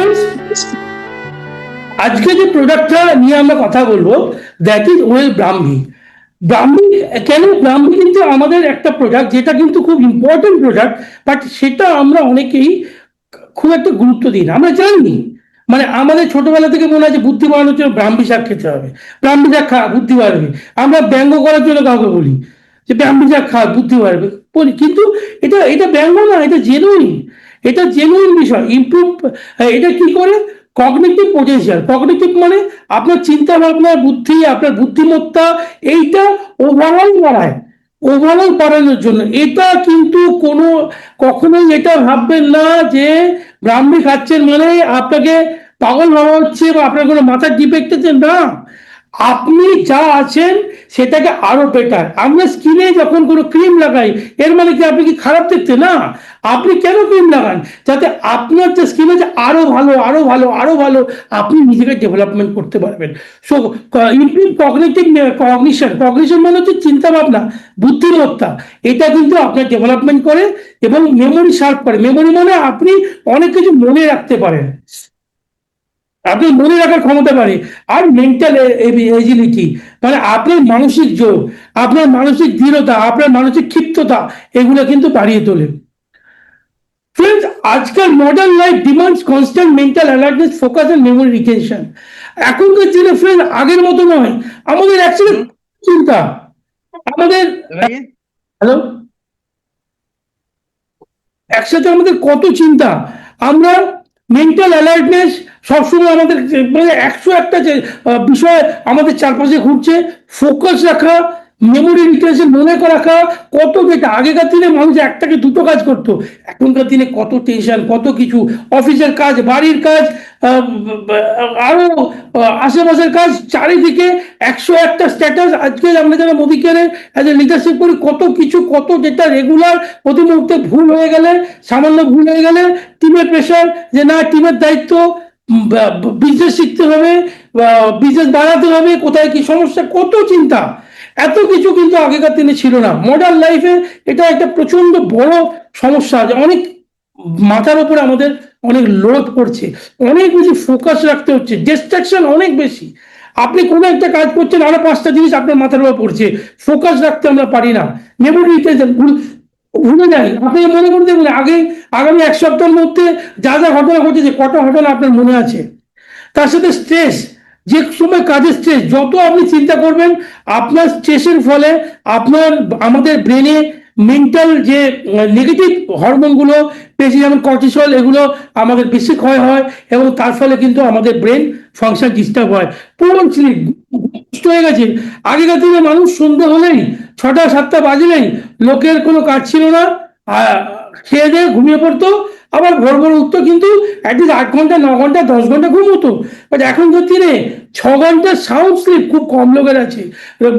Friends, আজকে যে প্রোডাক্টটা নিয়ে আমরা কথা বলবো, দ্যাট ইজ ওয়েল ব্রাহ্মী। ব্রাহ্মী কেন? ব্রাহ্মী কিন্তু আমাদের একটা প্রোডাক্ট, যেটা কিন্তু খুব ইম্পর্টেন্ট প্রোডাক্ট, বাট সেটা আমরা অনেকেই খুব একটা গুরুত্ব দিই না, আমরা জানি। মানে আমাদের ছোটবেলা থেকে মনে আছে বুদ্ধি বাড়ানোর জন্য ব্রাহ্মী শাক খেতে হবে, ব্রাহ্মী শাক খা বুদ্ধি বাড়বে। আমরা ব্যঙ্গ করার জন্য কাউকে বলি যে ব্রাহ্মী শাক খা বুদ্ধি বাড়বে বলি, কিন্তু এটা এটা ব্যঙ্গ না, এটা জেনুইন। এটা জেনুইন বিষয়। ইমপ্রুভ এটা কি করে? Cognitive potential. কগনিটিভ মানে আপনার চিন্তা ভাবনা, বুদ্ধি, আপনার বুদ্ধিমত্তা, এইটা ওভারঅল বাড়ায়। ওভারঅল বাড়ানোর জন্য এটা কিন্তু কোনো কখনোই এটা ভাববেন না যে ব্রাহ্মী খাচ্ছেন মানে আপনাকে পাগল ভাবা হচ্ছে বা আপনার কোনো মাথার ডিফেক্ট আছে, না। আপনি যা আছেন সেটাকে আরো বেটার। আমরা স্কিনে যখন কোনো ক্রিম লাগাই, এর মানে কি আপনি কি খারাপ দেখতে? না। আপনি কেন ক্রিম লাগান? যাতে আপনার যে স্কিন আছে আরো ভালো, আরো ভালো, আরো ভালো আপনি নিজেকে ডেভেলপমেন্ট করতে পারবেন। So improve cognitive cognition. Cognition মানে হচ্ছে চিন্তা ভাবনা, বুদ্ধিমত্তা। এটা কিন্তু আপনার ডেভেলপমেন্ট করে এবং মেমোরি শার্প করে। মেমোরি মানে আপনি অনেক কিছু মনে রাখতে পারেন, আপনি মনে রাখার ক্ষমতা বাড়ে। আর মেন্টাল এজিলিটি মানে আপনার মানসিক জোর, আপনার মানসিক দৃঢ়তা, আপনার মানসিক ক্ষিপ্ততা, এগুলো কিন্তু বাড়িয়ে তোলে। ফ্রেন্ডস, আজকাল modern life demands constant mental alertness, focus and memory retention. এখনকার দিনে ফ্রেন্ড আগের মতো নয়। আমাদের অ্যাকচুয়ালি চিন্তা, আমাদের হ্যালো, একসাথে আমাদের কত চিন্তা। আমরা মেন্টাল অ্যালার্টনেস সবসময় আমাদের মানে 101টা যে বিষয় আমাদের চারপাশে ঘুরছে। ফোকাস রাখা, মেমোরি রিটেনশন, মনে রাখা, কত যেটা আগেকার দিনে মানুষ একটাকে দুটো কাজ করতো, এখনকার দিনে কত টেনশন, কত কিছু, অফিসের কাজ, বাড়ির কাজ, আরো আশেপাশের কাজ, চারিদিকে 101টা স্ট্যাটাস। আজকে আমরা যারা মোদিকের অ্যাজ এ লিডারশিপ করি, কত কিছু, কত যেটা রেগুলার, প্রতি মুহূর্তে ভুল হয়ে গেলে, সামান্য ভুল হয়ে গেলে টিমের প্রেশার, যে না টিমের দায়িত্ব, বিজনেস শিখতে হবে, বিজনেস বাড়াতে হবে, কোথায় কি সমস্যা, কত চিন্তা। এত কিছু কিন্তু আগেকার দিনে ছিল না। মডার্ন লাইফে এটা একটা প্রচন্ড বড় সমস্যা, যে অনেক মাথার উপরে আমাদের অনেক লোড পড়ছে, অনেক বেশি ফোকাস রাখতে হচ্ছে, ডিস্ট্রাকশন অনেক বেশি। আপনি কোনো একটা কাজ করছেন, আরো 5টা জিনিস আপনার মাথার উপর পড়ছে, ফোকাস রাখতে আমরা পারি না। মেমোরি ভুলে যাই। আপনি মনে করে দেখুন, আগামী 1 সপ্তাহের মধ্যে যা যা ঘটনা ঘটেছে, কটা ঘটনা আপনার মনে আছে? তার সাথে স্ট্রেস, যে সময় কাজের স্ট্রেস, যত আপনি চিন্তা করবেন, আপনার স্ট্রেসের ফলে আপনার আমাদের ব্রেনে মেন্টাল যে নেগেটিভ হরমোনগুলো বেশি, যেমন কর্টিসল, এগুলো আমাদের বেশি ক্ষয় হয় এবং তার ফলে কিন্তু আমাদের ব্রেন ফাংশন ডিস্টার্ব হয়। পুরো স্লিপ নষ্ট হয়ে গেছে। আগেকার দিনে মানুষ সন্ধ্যা হলেই, 6টা 7টা বাজলেই লোকের কোনো কাজ ছিল না, খেয়ে দিয়ে ঘুমিয়ে পড়তো, আবার ভোর ভোর উঠতো, কিন্তু অ্যাটলিস্ট 8 ঘন্টা 9 ঘন্টা 10 ঘন্টা ঘুম হতো। বাট এখনকার দিনে 6 ঘন্টার সাউন্ড স্লিপ খুব কম লোকের আছে।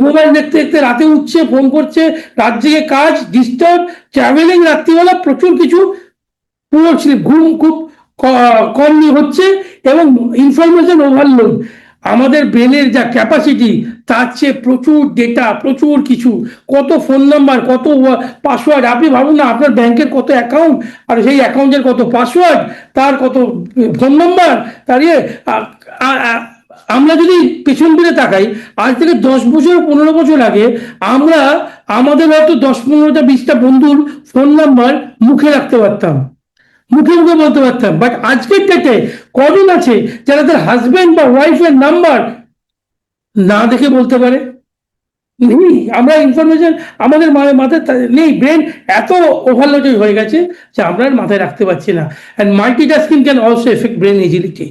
মোবাইল দেখতে দেখতে রাতে উঠছে, ফোন করছে, রাত জেগে কাজ, ডিস্টার্ব, ট্রাভেলিং, রাত্রিবেলা প্রচুর কিছু, পুরো স্লিপ, ঘুম খুব কম হচ্ছে এবং ইনফরমেশন ওভারলোড। আমাদের ব্রেনের যা ক্যাপাসিটি, তার চেয়ে প্রচুর ডেটা, প্রচুর কিছু, কত ফোন নাম্বার, কত পাসওয়ার্ড। আপনি ভাবুন না, আপনার ব্যাংকের কত অ্যাকাউন্ট, আর সেই অ্যাকাউন্টের কত পাসওয়ার্ড, তার কত ফোন নাম্বার, তার ইয়ে। আমরা যদি পেছন ফিরে তাকাই, আজ থেকে 10 বছর 15 বছর আগে আমরা আমাদের হয়তো 10 15টা 20টা বন্ধুর ফোন নাম্বার মুখে রাখতে পারতাম, মুখে মুখে বলতে পারতাম। বাট আজকের ডেটে কজন আছে যারা তার হাজবেন্ড বা ওয়াইফের নাম্বার না দেখে বলতে পারে? নেই। আমরা ইনফরমেশন আমাদের মাথায় নেই। ব্রেন এত ওভারলোডেড হয়ে গেছে যে আমরা আর মাথায় রাখতে পারছি না। And multitasking can also effect brain agility.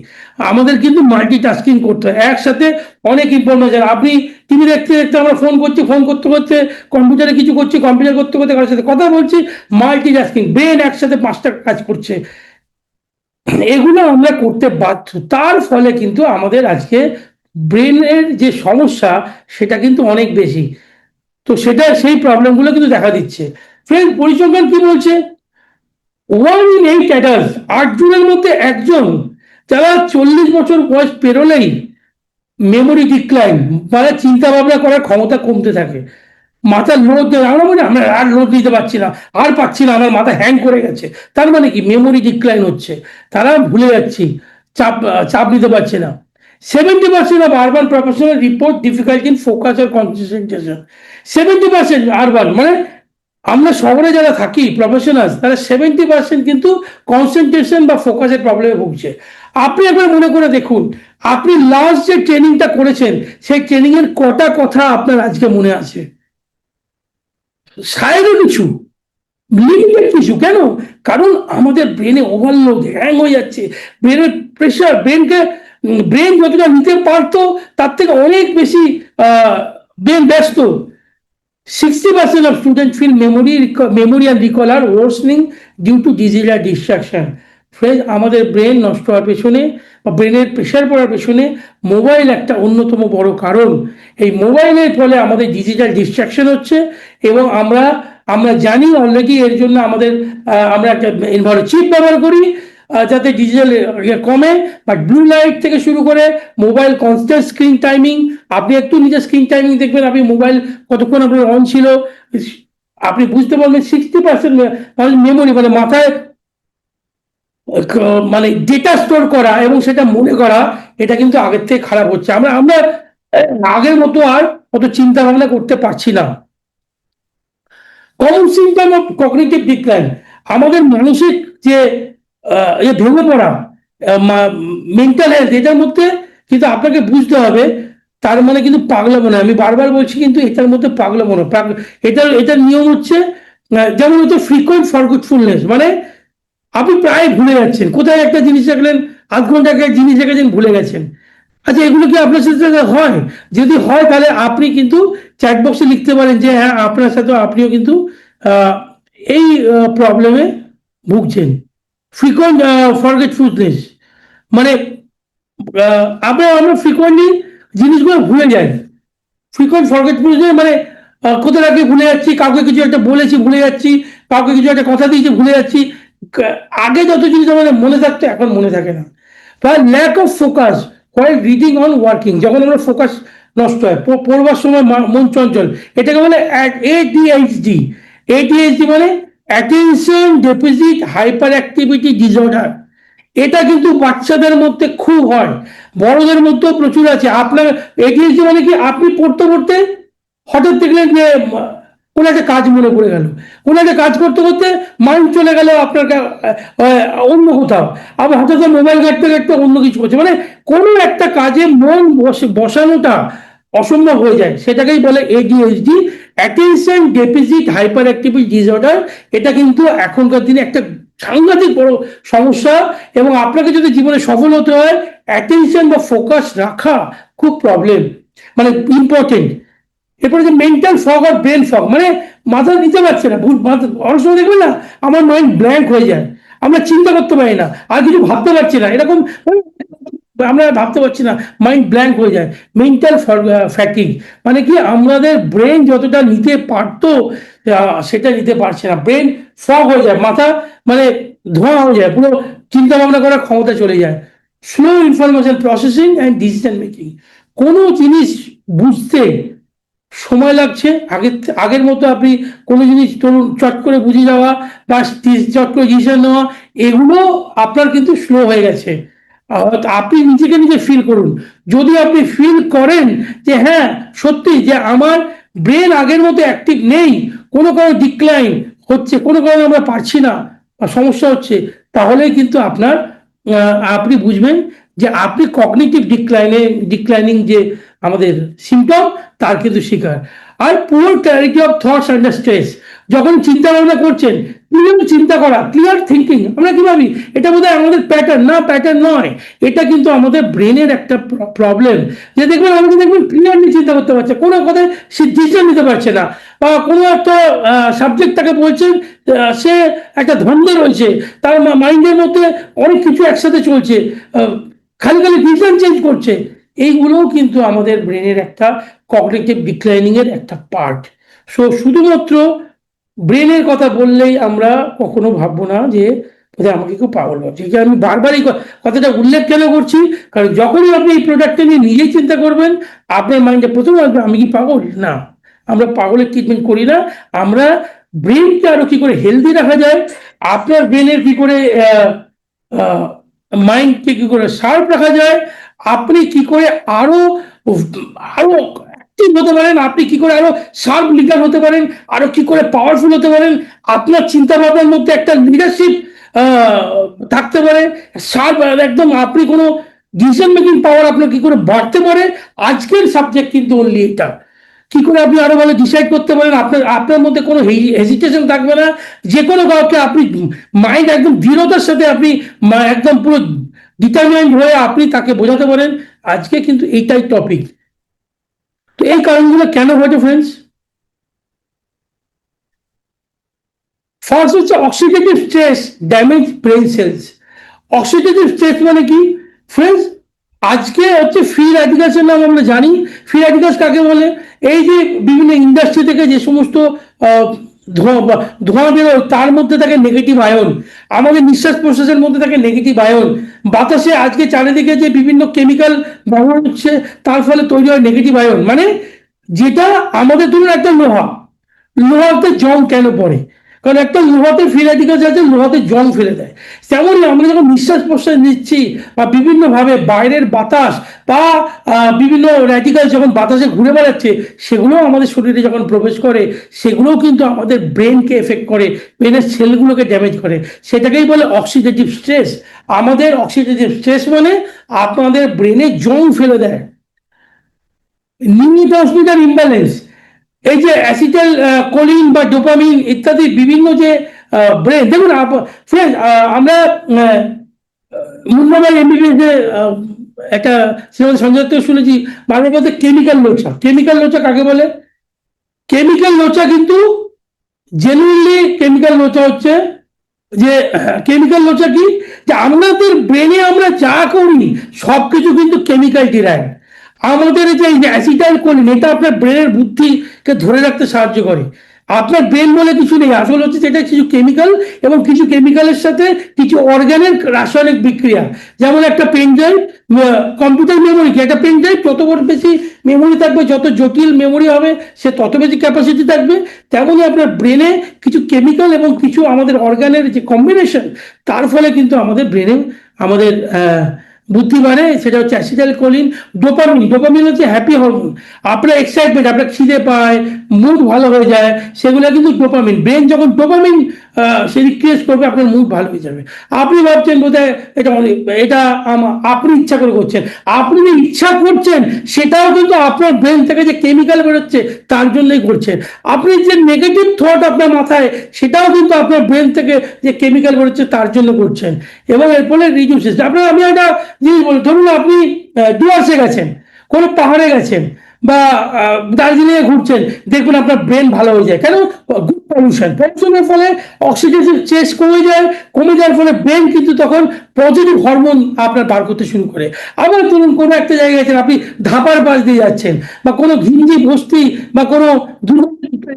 আমাদের কিন্তু মাল্টিটাস্কিং করতে হয়, একসাথে অনেক ইনফরমেশন। আপনি টিভি দেখতে দেখতে আমরা ফোন করছি, ফোন করতে করতে কম্পিউটারে কিছু করছি, কম্পিউটার করতে করতে কারোর সাথে কথা বলছি, মাল্টিটাস্কিং। ব্রেন একসাথে 5টা কাজ করছে। এগুলো আমরা করতে বাধ্য। তার ফলে কিন্তু আমাদের আজকে ব্রেনের যে সমস্যা, সেটা কিন্তু অনেক বেশি। তো সেটা সেই প্রবলেমগুলো কিন্তু দেখা দিচ্ছে। ফ্রেন্ড, পরিসংখ্যান কি বলছে? 1 in 8 অ্যাডাল্ট, 8 জনের মধ্যে একজন, যারা 40 বছর বয়স পেরোলেই মেমোরি ডিক্লাইন, মানে চিন্তা ভাবনা করার ক্ষমতা কমতে থাকে, মাথার লোড, আমরা মনে আমরা আর লোড নিতে পারছি না, আর পাচ্ছি না, আমার মাথা হ্যাং করে গেছে। তার মানে কি? মেমোরি ডিক্লাইন হচ্ছে, তারা ভুলে যাচ্ছি। চাপ নিতে পারছে না। 70% of urban professionals report difficulty in focus or concentration. 70% urban, মানে আমরা শহরে যারা থাকি প্রফেশনালস, তারা 70% কিন্তু কনসেন্ট্রেশন বা ফোকাসের প্রবলেমে ভুগছে। আপনি একবার মনে করে দেখুন, আপনি লাস্ট যে ট্রেনিংটা করেছেন সেই ট্রেনিং এর কটা কথা আপনার আজকে মনে আছে? সাইডে কিছু, লিমিটেড কিছু। কেন? কারণ আমাদের ব্রেনে ওভারলোড, হ্যাং হয়ে যাচ্ছে, ব্রেনের প্রেশার, ব্রেন যতটা নিতে পারতো তার থেকে অনেক বেশি ব্রেন ব্যস্ত। 60% of students feel memory and recall are worsening due to digital distraction. Friend, আমাদের ব্রেন নষ্ট হওয়ার পেছনে বা ব্রেনের প্রেশার পড়ার পেছনে মোবাইল একটা অন্যতম বড় কারণ। এই মোবাইলের ফলে আমাদের ডিজিটাল ডিস্ট্রাকশন হচ্ছে এবং আমরা জানি অলরেডি এর জন্য আমরা একটা ইনভার্টার চিপ ব্যবহার করি যাতে ডিজিটাল কমে। বাট ব্লু লাইট থেকে শুরু করে মোবাইল কনস্ট্যান্ট স্ক্রিন টাইমিং, আপনি একটু নিজের স্ক্রিন টাইমিং দেখবেন, আপনি মোবাইল কতক্ষণ আপনার অন ছিল, আপনি বুঝতে পারবেন। 60% মেমোরি, মানে মাথায় মানে ডেটা স্টোর করা এবং সেটা মনে করা, এটা কিন্তু আগের থেকে খারাপ হচ্ছে। আমরা আগের মতো আর অত চিন্তা ভাবনা করতে পারছি না। Common symptom of cognitive decline, আমাদের মানসিক যে ভেঙে পড়া, মেন্টাল হেলথ, এটার মধ্যে কিন্তু আপনাকে বুঝতে হবে, তার মানে কিন্তু পাগলামো না। আমি বারবার বলছি, কিন্তু এটার মধ্যে পাগলামো না। এটার নিয়ম হচ্ছে, যেমন হচ্ছে ফ্রিকোয়েন্ট ফরগেটফুলনেস, মানে আপনি প্রায় ভুলে যাচ্ছেন। কোথায় একটা জিনিস রাখলেন, আধ ঘন্টা আগে জিনিস রেখেছেন, ভুলে গেছেন। আচ্ছা, এগুলো কি আপনার সাথে হয়? যদি হয় তাহলে আপনি কিন্তু চ্যাট বক্সে লিখতে পারেন যে হ্যাঁ, আপনার সাথে আপনিও কিন্তু এই প্রবলেমে ভুগছেন। ফ্রিকোয়েন্ট ফরগেটফুলনেস, মানে আমরা ফ্রিকোয়েন্টলি জিনিসগুলো ভুলে যাই। ফ্রিকোয়েন্ট ফরগেটফুলনেস মানে কোথায় রাখে ভুলে যাচ্ছি, কাউকে কিছু একটা বলেছি ভুলে যাচ্ছি, কাউকে কিছু একটা কথা দিয়েছি ভুলে যাচ্ছি। আগে যত জিনিস আমাদের মনে থাকতো এখন মনে থাকে না। বা lack of focus while reading on working, যখন আমরা ফোকাস নষ্ট হয়, পড়বার সময় মন চঞ্চল, এটাকে বলে ADHD। ADHD মানে attention deficit hyper activity disorder. এটা কিন্তু বাচ্চাদের মধ্যে খুব হয়, বড়দের মধ্যেও প্রচুর আছে। আপনার ADHD মানে কি, আপনি পড়তে পড়তে হঠাৎ দেখলেন যে কোনো একটা কাজ মনে পড়ে গেল, কোনো একটা কাজ করতে করতে মাইন্ড চলে গেল আপনার অন্য কোথাও, আবার হঠাৎ মোবাইল ঘাটতে ঘাটতে অন্য কিছু করছে, মানে কোনো একটা কাজে মন বসানোটা অসম্ভব হয়ে যায়। সেটাকেই বলে ADHD, attention deficit hyper activity disorder. এটা কিন্তু এখনকার দিনে একটা সাংঘাতিক বড় সমস্যা, এবং আপনাকে যদি জীবনে সফল হতে হয়, অ্যাটেনশন বা ফোকাস রাখা খুব প্রবলেম, মানে ইম্পর্টেন্ট। এরপরে যে মেন্টাল ফগ আর ব্রেন ফগ, মানে মাথা নিতে পারছে না, অনেক সময় দেখবেন না, আমার মাইন্ড ব্ল্যাঙ্ক হয়ে যায়, আমরা চিন্তা করতে পারি না, আর কিছু ভাবতে পারছি না, এরকম আমরা ভাবতে পারছি না, মাইন্ড ব্ল্যাঙ্ক হয়ে যায়। মেন্টাল ফ্যাটিগ মানে কি, আমাদের ব্রেন যতটা নিতে পারতো সেটা নিতে পারছে না, ব্রেন ফগ হয়ে যায়, মাথা মানে ধোঁয়া হয়ে যায়, পুরো চিন্তা ভাবনা করার ক্ষমতা চলে যায়। Slow information processing and decision making, কোনো জিনিস বুঝতে সময় লাগছে। আগের মতো আপনি কোনো জিনিস ধরুন চট করে বুঝে যাওয়া বা চট করে ডিসিশন নেওয়া, এগুলো আপনার কিন্তু স্লো হয়ে গেছে। আপনি নিজেকে নিজে ফিল করুন। যদি আপনি ফিল করেন যে হ্যাঁ সত্যি যে আমার ব্রেন আগের মতো অ্যাক্টিভ নেই, কোনো ডিক্লাইন হচ্ছে, কোনো কারণে আমরা পারছি না বা সমস্যা হচ্ছে, তাহলে কিন্তু আপনি বুঝবেন যে আপনি কগনিটিভ ডিক্লাইনিং যে আমাদের সিমটম, তার কিন্তু শিকার। আর poor clarity of thoughts under stress, যখন চিন্তা ভাবনা করছেন, ক্লিয়ার চিন্তা করা, ক্লিয়ার থিঙ্কিং, আমরা কি ভাবি এটা বোধহয় আমাদের প্যাটার্ন, না প্যাটার্ন নয়, এটা কিন্তু আমাদের ব্রেনের একটা প্রবলেম। যে দেখবেন আমাকে দেখবেন ক্লিয়ারলি চিন্তা করতে পারছে, কোনো কথায় সে ডিসিশন নিতে পারছে না, বা কোনো একটা সাবজেক্ট তাকে বলছেন, সে একটা ধন্দে রয়েছে, তার মাইন্ডের মধ্যে অনেক কিছু একসাথে চলছে, খালি খালি ডিসিশন চেঞ্জ করছে। এইগুলোও কিন্তু আমাদের ব্রেনের একটা কগনিটিভ ডিক্লাইনিং এর একটা পার্ট। শুধুমাত্র ব্রেনের কথা বললেই আমরা কখনো ভাববো না যে আমাকে কেউ পাগল ভাবছে। আমি বারবার এই কথাটা উল্লেখ কেন করছি, কারণ যখনই আপনি এই প্রোডাক্টটা নিয়ে নিজেই চিন্তা করবেন, আপনার মাইন্ডে প্রথমে আসবে আমি কি পাগল? না, আমরা পাগলের ট্রিটমেন্ট করি না। আমরা ব্রেনকে আরো কি করে হেলদি রাখা যায়, আপনার ব্রেনের কি করে মাইন্ডকে কি করে শার্প রাখা যায়, আপনি কি করে আরো আরো অ্যাক্টিভ হতে পারেন, আপনি কি করে আরো শার্প লিডার হতে পারেন, আরো কি করে পাওয়ারফুল হতে পারেন, আপনার চিন্তা ভাবনার মধ্যে একটা লিডারশিপ থাকতে পারে, শার্প একদম আপনি কোনো ডিসিশন মেকিং পাওয়ার আপনার কি করে বাড়তে পারে। আজকের সাবজেক্ট কিন্তু অনলি এটা, কি করে আপনি আরো ভালো ডিসাইড করতে পারেন, আপনার আপনার মধ্যে কোনো হেজিটেশন থাকবে না, যে কোনো কাউকে আপনি মাইন্ড একদম দৃঢ়তার সাথে আপনি একদম পুরো ডিটারমাইন্ড হয়ে আপনি তাকে বোঝাতে পারেন। আজকে কিন্তু এইটাই টপিক। তো এই কারণগুলো কেন ঘটে ফ্রেন্ডস? ফার্স্ট হচ্ছে oxidative stress damage brain cells. Oxidative stress মানে কি ফ্রেন্ডস? আজকে হচ্ছে ফ্রি র্যাডিক্যালস নাম আমরা জানি। ফ্রি র্যাডিক্যালস কাকে বলে? এই যে বিভিন্ন ইন্ডাস্ট্রি থেকে যে সমস্ত ধোঁয়া বেরোয় তার মধ্যে থাকে নেগেটিভ আয়ন, আমাদের নিঃশ্বাস প্রশ্বাসের মধ্যে থাকে নেগেটিভ আয়ন, বাতাসে আজকে চারিদিকে যে বিভিন্ন কেমিক্যাল ব্যবহার হচ্ছে তার ফলে তৈরি হয় নেগেটিভ আয়ন। মানে যেটা আমাদের ধরুন একটা লোহাতে জং কেন পড়ে? কারণ একটা লোহাতে ফ্রি র্যাডিক্যালস আছে, লোহাতে জং ফেলে দেয়। তেমনই আমরা যখন নিঃশ্বাস প্রশ্বাস নিচ্ছি বা বিভিন্নভাবে বাইরের বাতাস বা বিভিন্ন র্যাডিক্যালস যখন বাতাসে ঘুরে বেড়াচ্ছে, সেগুলোও আমাদের শরীরে যখন প্রবেশ করে সেগুলোও কিন্তু আমাদের ব্রেনকে এফেক্ট করে, ব্রেনের সেলগুলোকে ড্যামেজ করে। সেটাকেই বলে অক্সিডেটিভ স্ট্রেস। আমাদের অক্সিডেটিভ স্ট্রেস মানে আপনাদের ব্রেনে জং ফেলে দেয়। নিউরোট্রান্সমিটার ইমব্যালেন্স, এই যে অ্যাসিটাইল কোলিন বা ডোপামিন ইত্যাদি বিভিন্ন যে ব্রেন, দেখুন ফ্রেন্ড, আমরা মুন্নাভাই এমবিবিএস একটা সিনেমা সঞ্জয় থেকে শুনেছি বাংলা বলতে কেমিক্যাল লোচা। কেমিক্যাল লোচা কাকে বলে? কেমিক্যাল লোচা কিন্তু জেনুইনলি কেমিক্যাল লোচা হচ্ছে যে কেমিক্যাল লোচা কি, যে আমাদের ব্রেনে আমরা যা করি সবকিছু কিন্তু কেমিক্যাল ডিরাইভ। আমাদের যে অ্যাসিটাইল কোলিন এটা আপনার ব্রেনের বুদ্ধিকে ধরে রাখতে সাহায্য করে। আপনার ব্রেন বলে কিছু নেই, আসলে হচ্ছে সেটা কিছু কেমিক্যাল এবং কিছু কেমিক্যালের সাথে কিছু অর্গানিক রাসায়নিক বিক্রিয়া। যেমন একটা পেন ড্রাইভ, কম্পিউটার মেমোরি কি, একটা পেন ড্রাইভ যত বেশি মেমোরি থাকবে, যত জটিল মেমোরি হবে সে তত বেশি ক্যাপাসিটি থাকবে। তেমনই আপনার ব্রেনে কিছু কেমিক্যাল এবং কিছু আমাদের অর্গানের যে কম্বিনেশন, তার ফলে কিন্তু আমাদের ব্রেনে আমাদের বুদ্ধি বাড়ে। সেটা হচ্ছে অ্যাসিটাইল কোলিন। ডোপামিন, ডোপামিন হচ্ছে হ্যাপি হরমোন। আপনার এক্সাইটমেন্ট, আপনার খিদে পায়, মুড ভালো হয়ে যায়, সেগুলো কিন্তু ডোপামিন। ব্রেন যখন ডোপামিন সে রিক্রিয়েট করবে আপনার মুড ভালো হয়ে যাবে। আপনি ভাবছেন বোধহয় এটা এটা আপনি ইচ্ছা করে করছেন, আপনি যে ইচ্ছা করছেন সেটাও কিন্তু আপনার ব্রেন থেকে যে কেমিক্যাল বেরোচ্ছে তার জন্যই করছেন। আপনি যে নেগেটিভ থট আপনার মাথায় সেটাও কিন্তু আপনার ব্রেন থেকে যে কেমিক্যাল বেরোচ্ছে তার জন্য করছেন। এবং এর ফলে রিডিউসেস আপনার, আমি একটা জিনিস বলি, ধরুন আপনি ডুয়ার্সে গেছেন, কোনো পাহাড়ে গেছেন বা দার্জিলিংয়ে ঘুরছেন, দেখবেন আপনার ব্রেন ভালো হয়ে যায়। কেন? Good pollution. পলিউশনের ফলে অক্সিডেটিভ স্ট্রেস কমে যায়, কমে যাওয়ার ফলে ব্রেন কিন্তু তখন পজিটিভ হরমোন আপনার বার করতে শুরু করে। আবার ধরুন কোনো একটা জায়গায় গেছেন, আপনি ধাপার পাশ দিয়ে যাচ্ছেন বা কোনো ঘিঞ্জি বস্তি বা কোনো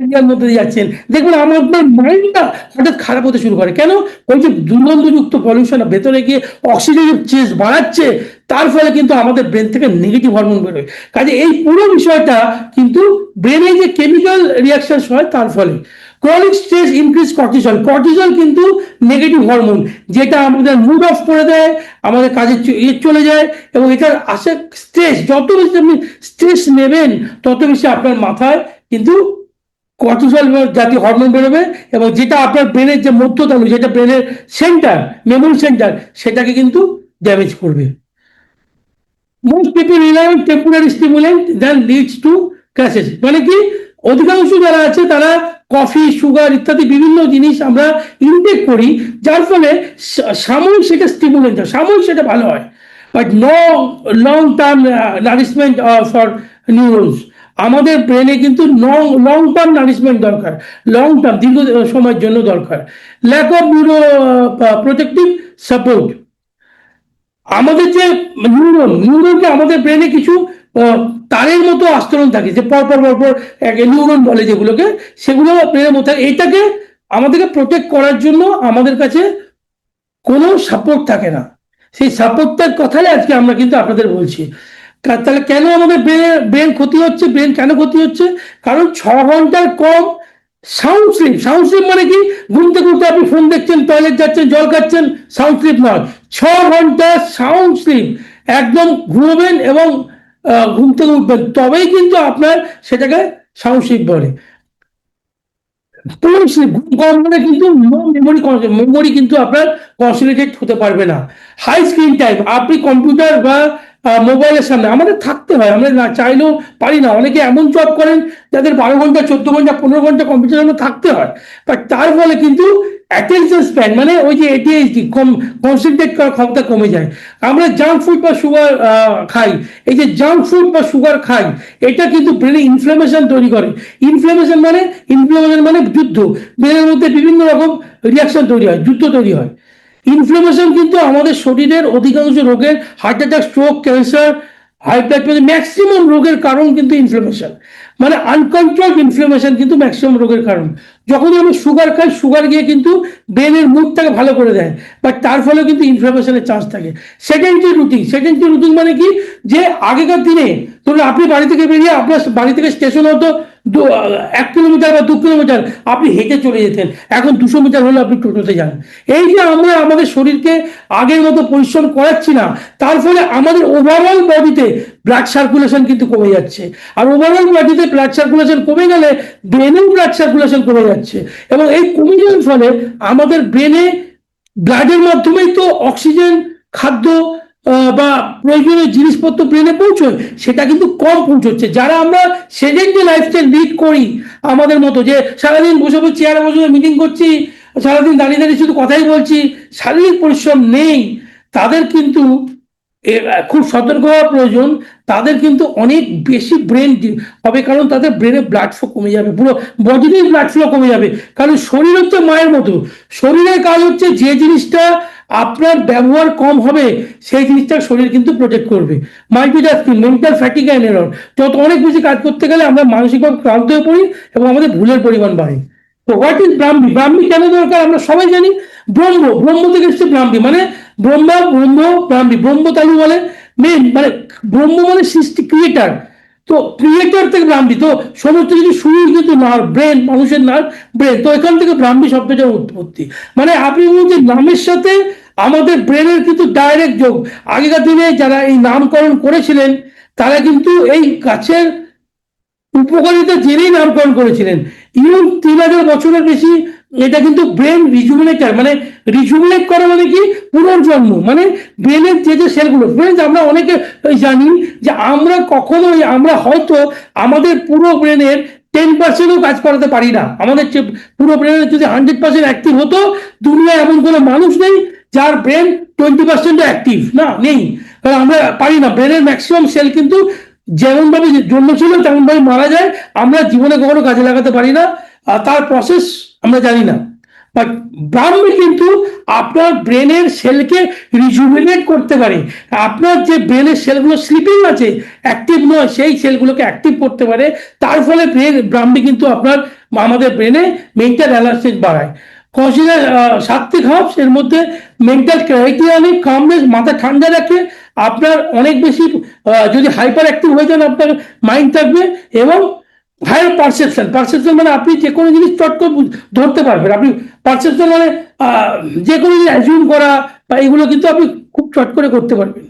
এরিয়ার মধ্যে দিয়ে যাচ্ছেন, দেখবেন আমাদের মাইন্ডটা হঠাৎ খারাপ হতে শুরু করে। কেন? ওই যে দুর্গন্ধযুক্ত পলিউশন ভেতরে গিয়ে অক্সিডেটিভ স্ট্রেস বাড়াচ্ছে, তার ফলে কিন্তু আমাদের ব্রেন থেকে নেগেটিভ হরমোন বেরোয়। কাজে এই পুরো বিষয়টা কিন্তু ব্রেনে যে কেমিক্যাল রিয়াকশন হয় তার ফলে। Chronic stress increase cortisol. Cortisol কিন্তু নেগেটিভ হরমোন, যেটা আমাদের মুড অফ করে দেয়, আমাদের কাজে চলে যায়। এবং এটার আসে স্ট্রেস, যত বেশি আপনি স্ট্রেস নেবেন তত বেশি আপনার মাথায় কিন্তু কর্টিসল জাতীয় হরমোন বেরোবে, এবং যেটা আপনার ব্রেনের যে মধ্যতালু, যেটা ব্রেনের সেন্টার, মেমোরি সেন্টার, সেটাকে কিন্তু ড্যামেজ করবে। Most people rely on temporary stimulant that leads to crashes। মানে কি, অধিকাংশ যারা আছে তারা কফি, সুগার ইত্যাদি বিভিন্ন জিনিস আমরা ইনটেক করি, যার ফলে সাময়িক সেটা স্টিমুলেন্ট হয়, সাময়িক সেটা ভালো হয়, but long term nourishment for neurons. আমাদের ব্রেনে কিন্তু লং টার্ম নারিশমেন্ট দরকার, লং টার্ম দীর্ঘ সময়ের জন্য দরকার। Lack of protective support. আমাদের যে নিউরনকে আমাদের ব্রেনে কিছু তারের মতো আস্তরণ থাকে, যে পরপর পরপর নিউরন বলে যেগুলোকে, সেগুলো ব্রেনের মধ্যে, এটাকে আমাদেরকে প্রোটেক্ট করার জন্য আমাদের কাছে কোনো সাপোর্ট থাকে না। সেই সাপোর্টটার কথাই আজকে আমরা কিন্তু আপনাদের বলছি। তাহলে কেন আমাদের ব্রেন ক্ষতি হচ্ছে? ব্রেন কেন ক্ষতি হচ্ছে? কারণ 6 ঘন্টার কম সাউন্ড স্লিপ মানে কি? ঘুম থেকে উঠে আপনি ফোন দেখছেন, টয়লেট যাচ্ছেন, জল খাচ্ছেন, সাউন্ড স্লিপ নয়। 6 ঘন্টা সাউন্ড স্লিপ, একদম ঘুমবেন এবং ঘুম থেকে উঠবেন, তবেই কিন্তু আপনার সেটাকে সাউন্ড স্লিপ বলে। পুরো স্লিপ, ঘুম কম হলে কিন্তু মেমোরি কিন্তু আপনার কনসেন্ট্রেট হতে পারবে না। হাই স্ক্রিন টাইম, আপনি কম্পিউটার বা মোবাইলের সামনে আমাদের থাকতে হয়, আমরা না চাইলেও পারি না। অনেকে এমন জব করেন যাদের 12 ঘন্টা, 14 ঘন্টা, 15 ঘন্টা কম্পিউটারের সামনে থাকতে হয়, বাট তার ফলে কিন্তু অ্যাটেনশন স্প্যান মানে ওই যে এডিএইচডি, কনসেন্ট্রেট করার ক্ষমতা কমে যায়। আমরা জাঙ্ক ফুড বা সুগার খাই, এই যে জাঙ্ক ফুড বা সুগার খাই, এটা কিন্তু ব্রেনে ইনফ্লামেশন তৈরি করে। ইনফ্লামেশন মানে যুদ্ধ, ব্রেনের মধ্যে বিভিন্ন রকম রিয়াকশন তৈরি হয়, যুদ্ধ তৈরি হয়। ইনফ্লামেশন কিন্তু আমাদের শরীরের অধিকাংশ রোগের, heart attack, stroke, cancer, high blood pressure, maximum রোগের কারণ কিন্তু ইনফ্লামেশন, মানে আনকন্ট্রোলড ইনফ্লামেশন কিন্তু ম্যাক্সিমাম রোগের কারণ। যখন আমি সুগার খাই, সুগার গিয়ে কিন্তু ব্রেনের মুডটাকে ভালো করে দেয়, বাট তার ফলে কিন্তু ইনফ্লামেশনের চান্স থাকে। সেকেন্ডারি রুটিন মানে কি? যে আগেকার দিনে ধরুন আপনি বাড়ি থেকে বেরিয়ে আপনার বাড়ি থেকে স্টেশন হতো 1 কিলোমিটার বা 2 কিলোমিটার, আপনি হেঁটে চলে যেতেন। এখন 200 মিটার হলে আপনি টোটোতে যান। এই যে আমরা আমাদের শরীরকে আগের মতো পরিশ্রম করাচ্ছি না, তার ফলে আমাদের ওভারঅল বডিতে ব্লাড সার্কুলেশন কিন্তু কমে যাচ্ছে। আর ওভারঅল বডিতে ব্লাড সার্কুলেশন কমে গেলে ব্রেনেও ব্লাড সার্কুলেশন কমে যাচ্ছে, এবং এই কমে যাওয়ার ফলে আমাদের ব্রেনে ব্লাডের মাধ্যমেই তো অক্সিজেন, খাদ্য বা প্রয়োজনীয় জিনিসপত্র ব্রেনে পৌঁছয়, সেটা কিন্তু কম পৌঁছচ্ছে। যারা আমরা সেডেন্টারি লাইফস্টাইল লিড করি, আমাদের মতো যে সারাদিন বসে বসে চেয়ারে বসে মিটিং করছি, সারাদিন দাঁড়িয়ে দাঁড়িয়ে শুধু কথাই বলছি, শারীরিক পরিশ্রম নেই, তাদের কিন্তু খুব সতর্ক হওয়া প্রয়োজন। তাদের কিন্তু অনেক বেশি ব্রেন হবে, কারণ তাদের ব্রেনে ব্লাড ফ্লো কমে যাবে, পুরো বডিতেই ব্লাড ফ্লো কমে যাবে। কারণ শরীর হচ্ছে মায়ের মতো, শরীরের কাজ হচ্ছে যে জিনিসটা আপনার ব্যবহার কম হবে সেই জিনিসটা শরীর কিন্তু প্রোটেক্ট করবে। Multitasking, mental fatigue and error, যত অনেক বেশি কাজ করতে গেলে আমরা মানসিকভাবে ক্লান্ত হয়ে পড়ি এবং আমাদের ভুলের পরিমাণ বাড়ে। তো হোয়াট ইজ ব্রাহ্মী? ব্রাহ্মী কেন দরকার আমরা সবাই জানি। ব্রহ্ম থেকে এসছে ব্রাহ্মী, মানে ব্রাহ্মী, ব্রহ্ম তালু বলে মেন, মানে ব্রহ্ম মানে সৃষ্টি, ক্রিয়েটার। তো ক্রিয়েটার থেকে ব্রাহ্মী, তো সমস্ত কিছু শুরু কিন্তু নার্ভ, ব্রেন, মানুষের নার্ভ ব্রেন, তো এখান থেকে ব্রাহ্মী শব্দটার উৎপত্তি। মানে আপনি বলুন যে নামের সাথে আমাদের ব্রেনের কিন্তু ডাইরেক্ট যোগ। আগেকার দিনে যারা এই নামকরণ করেছিলেন, তারা কিন্তু এই গাছের উপকারিতা জেনেই নামকরণ করেছিলেন। ইউন 3000 বছরের বেশি। এটা কিন্তু ব্রেন রিজুমিনেটার, মানে রিজুমিনেট করা মানে কি? পুনর্জন্ম, মানে ব্রেনের যে সেলগুলো, ফ্রেন্ডস আমরা অনেকে জানি যে আমরা হয়তো আমাদের পুরো ব্রেনের 10%ও কাজ করাতে পারি না। আমাদের পুরো ব্রেনের যদি 100% অ্যাক্টিভ হতো, দুনিয়ায় এমন কোনো মানুষ নেই যার ব্রেন 20% অ্যাক্টিভ না, নেই। কারণ আমরা পারি না, ব্রেনের ম্যাক্সিমাম সেল কিন্তু যেমন ভাবে জন্মেছিল তেমন ভাবে মারা যায়। আমরা জীবনে কখনো কাজে লাগাতে পারি না, তার প্রসেস আমরা জানি না। বাট ব্রাহ্মী কিন্তু আপনার ব্রেনের সেলকে রিজুভিনেট করতে পারে। আপনার যে ব্রেনের সেলগুলো স্লিপিং আছে, অ্যাক্টিভ নয়, সেই সেলগুলোকে অ্যাক্টিভ করতে পারে। তার ফলে ব্রাহ্মী কিন্তু আমাদের ব্রেনে মেন্টাল অ্যালার্জি বাড়ায়। কনসিডার সাত্বিক হার্বস, এর মধ্যে মেন্টাল ক্ল্যারিটি আনে, কামনেস, মাথা ঠান্ডা রাখে। আপনার অনেক বেশি যদি হাইপার অ্যাক্টিভ হয়ে যান, আপনার মাইন্ড থাকবে, এবং হায়ার পারসেপশন মানে আপনি যে কোনো জিনিস চট করে ধরতে পারবেন। আপনি পারসেপশন মানে যে কোনো জিনিস অ্যাজিউম করা বা এগুলো কিন্তু আপনি খুব চট করে করতে পারবেন।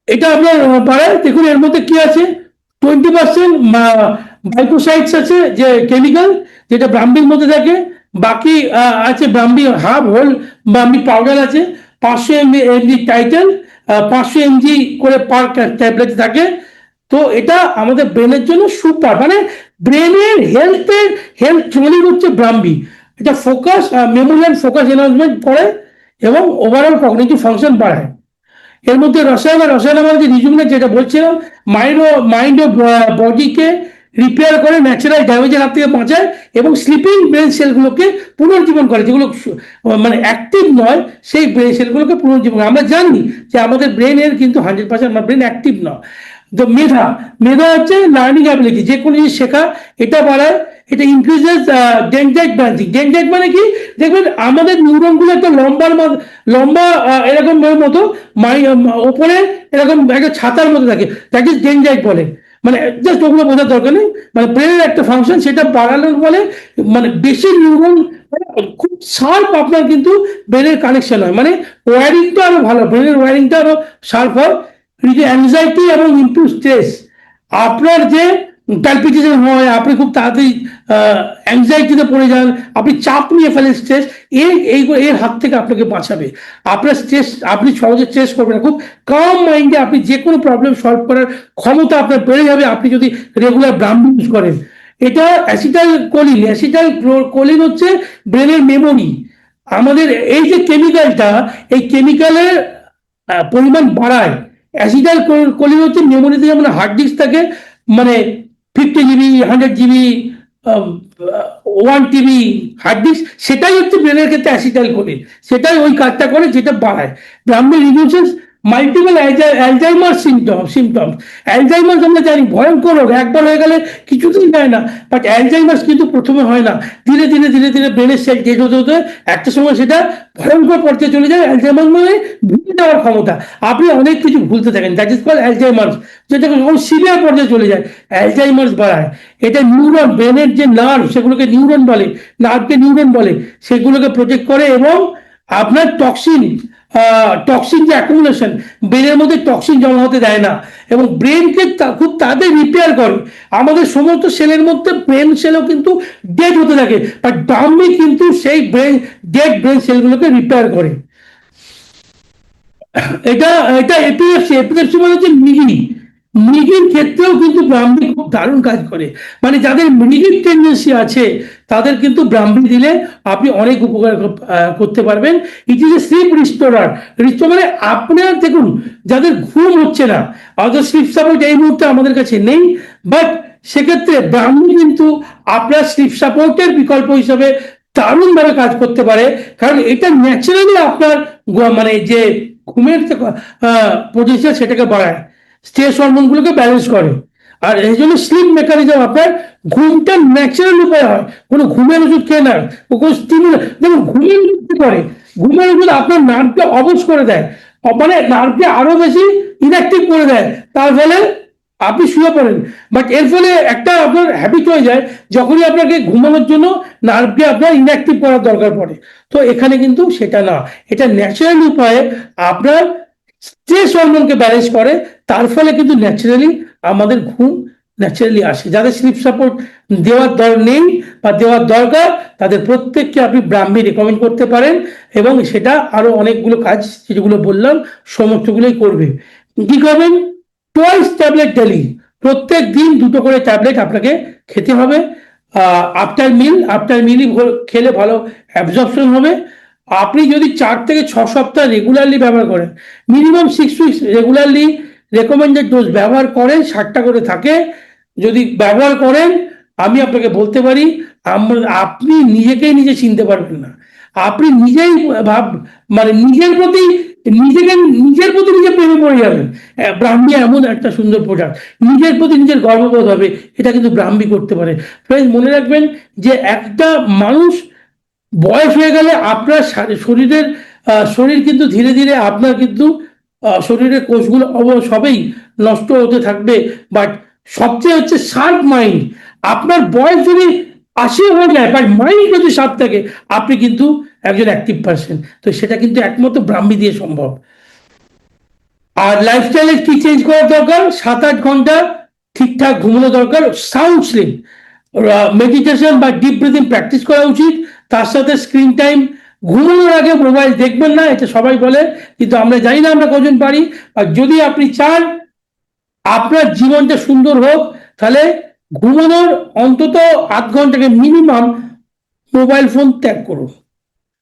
এটা আপনার বাড়ায়। দেখুন এর মধ্যে কি আছে, 20% মাইক্রোসাইটস আছে, যে কেমিক্যাল, যেটা ব্রাহ্মীর মধ্যে থাকে। বাকি আছে ব্রাহ্মী হাফ, হোল ব্রাহ্মী পাউডার আছে। 500 mg টাইটেল, 500 mg করে পার ট্যাবলেট থাকে। তো এটা আমাদের ব্রেনের জন্য সুপার, মানে ব্রেনের হেলথ ট্রেনিং হচ্ছে ব্রাহ্মী। এটা focus, memory and focus enhancement করে এবং ওভারঅল কগনিটিভ ফাংশন বাড়ায়। এর মধ্যে রসায়ন আমাদের রিজুমিনেট, যেটা বলছিলাম, মাইন্ড ও বডিকে রিপেয়ার করে, ন্যাচারাল ড্যামেজের হাত থেকে বাঁচায়, এবং স্লিপিং ব্রেন সেলগুলোকে পুনর্জীবন করে, যেগুলো মানে অ্যাক্টিভ নয় সেই ব্রেন সেলগুলোকে পুনর্জীবন করে। আমরা জানি যে আমাদের ব্রেনের কিন্তু 100% আমার ব্রেন অ্যাক্টিভ নয়। তো মেধা হচ্ছে লার্নিং অ্যাবিলিটি, যে কোনো জিনিস শেখা, এটা বাড়ায়। এটা ইনক্রিজেস ডেনড্রাইট ব্রাঞ্চিং। ডেনড্রাইট মানে কি? দেখবেন আমাদের নিউরনগুলো একটা লম্বা এরকম মতো ওপরে এরকম একটা ছাতার মতো থাকে, দ্যাট ইজ ডেনড্রাইট বলে। মানে জাস্ট ওগুলো বোঝার দরকার নেই, মানে ব্রেনের একটা ফাংশন সেটা বাড়ানোর ফলে মানে বেশি নিউরন খুব শার্প আপনার কিন্তু ব্রেনের কানেকশন হয়, মানে ওয়ারিংটা আরো ভালো, ব্রেনের ওয়ারিংটা আরো শার্প হয়। অ্যাংজাইটি এবং ইমপ্রুভ স্ট্রেস, আপনার যে প্যালপিটেশন হয়, আপনি খুব তাড়াতাড়ি অ্যাংজাইটিতে পড়ে যান, আপনি চাপ নিয়ে ফেলেন, স্ট্রেস, এর হাত থেকে আপনাকে বাঁচাবে। আপনার স্ট্রেস, আপনি সহজে স্ট্রেস করবেন না, খুব কাম মাইন্ডে আপনি যে কোনো প্রবলেম সলভ করার ক্ষমতা আপনার বেড়ে যাবে আপনি যদি রেগুলার ব্রাহ্মী ইউজ করেন। এটা অ্যাসিটাইল কোলিন, অ্যাসিটাইল কোলিন হচ্ছে ব্রেনের মেমোরি। আমাদের এই যে কেমিক্যালটা, এই কেমিক্যালের পরিমাণ বাড়ায়। অ্যাসিটাইল কোলিন হচ্ছে মেমোরিতে যেমন হার্ড ডিস্ক থাকে, মানে 50 GB, 100 GB, 1 TB hard disk, সেটাই হচ্ছে ব্রেনের ক্ষেত্রে অ্যাসিটাইল কোলিন, সেটাই ওই কাজটা করে যেটা বাড়ায়। Brahmi reduces multiple Alzheimer symptoms. Alzheimer's আমরা জানি ভয়ঙ্কর রোগ, একবার হয়ে গেলে কিছুদিন যায় না, বাট অ্যালজাইমার্স কিন্তু প্রথমে হয় না, ধীরে ধীরে ধীরে ধীরে ব্রেনের সেল ডেড হতে হতে একটা সময় সেটা ভয়ঙ্কর পর্যায়ে চলে যায়। অ্যালজাইমার মানে ভুলে যাওয়ার ক্ষমতা, আপনি অনেক কিছু ভুলতে থাকেন, দ্যাট ইজ কল অ্যালজাইমার্স, যেটা যখন সিভিয়ার পর্যায়ে চলে যায় অ্যালজাইমার্স বাড়ায়। এটা নিউরন, ব্রেনের যে নার্ভ সেগুলোকে নিউরন বলে, নার্ভকে নিউরন বলে, সেগুলোকে প্রোটেক্ট করে এবং আপনার টক্সিন যে অ্যাকুমুলেশন, ব্রেনের মধ্যে টক্সিন জমা হতে দেয় না এবং ব্রেনকে খুব তাড়াতাড়ি রিপেয়ার করে। আমাদের সমস্ত সেলের মধ্যে ব্রেন সেলও কিন্তু ডেড হতে থাকে, বাট ব্রাহ্মী কিন্তু সেই ডেড ব্রেন সেলগুলোকে রিপেয়ার করে। এটা এটা এপিলেপসি মানে হচ্ছে মৃগীর ক্ষেত্রেও কিন্তু ব্রাহ্মী খুব দারুণ কাজ করে, মানে যাদের মৃগীর টেন্ডেন্সি আছে তাদের কিন্তু ব্রাহ্মী দিলে আপনি অনেক উপকার করতে পারবেন। It is a sleep restorer. মানে আপনার দেখুন, যাদের ঘুম হচ্ছে না, অথচ স্লিপ সাপোর্ট এই মুহূর্তে আমাদের কাছে নেই, বাট সেক্ষেত্রে ব্রাহ্মী কিন্তু আপনার স্লিপ সাপোর্টের বিকল্প হিসাবে দারুণভাবে কাজ করতে পারে, কারণ এটা ন্যাচারালি আপনার মানে যে ঘুমের যে পজিশন সেটাকে বাড়ায়, স্ট্রেস হরমোনগুলোকে ব্যালেন্স করে। আর এই জন্য স্লিপ মেকানিজম আপনার ঘুমটা ন্যাচারাল উপায় হয়, কোনো ঘুমের ওষুধ খেয়ে না, কোনো স্টিমুলেট। দেখুন ঘুমের ওষুধ কি করে, ঘুমের ওষুধ আপনার নার্ভকে অবশ করে দেয়, মানে নার্ভকে আরো বেশি ইনঅ্যাক্টিভ করে দেয়, তার ফলে আপনি শুয়ে পড়েন। বাট এর ফলে একটা আপনার হ্যাবিট হয়ে যায়, যখনই আপনাকে ঘুমানোর জন্য নার্ভকে আপনার ইনঅ্যাক্টিভ করার দরকার পড়ে। তো এখানে কিন্তু সেটা না, এটা ন্যাচারাল উপায়ে আপনার স্ট্রেস হরমোনকে ব্যালেন্স করে, তার ফলে কিন্তু ন্যাচারালি আমাদের ঘুম ন্যাচারালি আসে। যাদের স্লিপ সাপোর্ট নেই বা দেওয়ার দরকার, তাদের প্রত্যেককে আপনি ব্রাহ্মী রেকমেন্ড করতে পারেন এবং সেটা আরো অনেকগুলো কাজ যেগুলো বললাম সমস্তগুলোই করবে। কি করবেন? টোয়াইস ট্যাবলেট ডেলি, প্রত্যেক দিন 2টো করে ট্যাবলেট আপনাকে খেতে হবে। আফটার মিলই খেলে ভালো অ্যাবজর্পশন হবে। আপনি যদি 4 থেকে 6 সপ্তাহ রেগুলারলি ব্যবহার করেন, minimum 6 weeks regularly recommended dose ব্যবহার করেন, 60টা করে থাকে, যদি ব্যবহার করেন, আমি আপনাকে বলতে পারি আপনি নিজেকেই নিজে চিনতে পারবেন না। আপনি নিজেই মানে নিজের প্রতি নিজে প্রেমে পড়ে যাবেন। ব্রাহ্মী এমন একটা সুন্দর প্রোডাক্ট, নিজের প্রতি নিজের গর্ববোধ হবে, এটা কিন্তু ব্রাহ্মী করতে পারে। ফ্রেন্ডস, মনে রাখবেন যে একটা মানুষ বয়স হয়ে গেলে আপনার শরীর কিন্তু ধীরে ধীরে আপনার কিন্তু শরীরের কোষগুলো সবেই নষ্ট হতে থাকবে, বাট সবচেয়ে হচ্ছে শার্প মাইন্ড। আপনার বয়স যদি 80 হয়ে যায়, বাট মাইন্ড যদি শার্প থাকে, আপনি কিন্তু একজন অ্যাক্টিভ পার্সন। তো সেটা কিন্তু একমাত্র ব্রাহ্মী দিয়ে সম্ভব। আর লাইফস্টাইলে কি চেঞ্জ করার দরকার? 7-8 ঘন্টা ঠিকঠাক ঘুমানো দরকার, সাউন্ড স্লিপ, মেডিটেশন বা ডিপ ব্রিদিং প্র্যাকটিস করা উচিত। তার সাথে স্ক্রিন টাইম, ঘুমানোর আগে মোবাইল দেখবেন না, এটা সবাই বলে, কিন্তু আমরা জানি না আমরা কজন পারি। আর যদি আপনি চান আপনার জীবনটা সুন্দর হোক, তাহলে ঘুমানোর অন্তত 8 ঘন্টাকে মিনিমাম মোবাইল ফোন ত্যাগ করুন।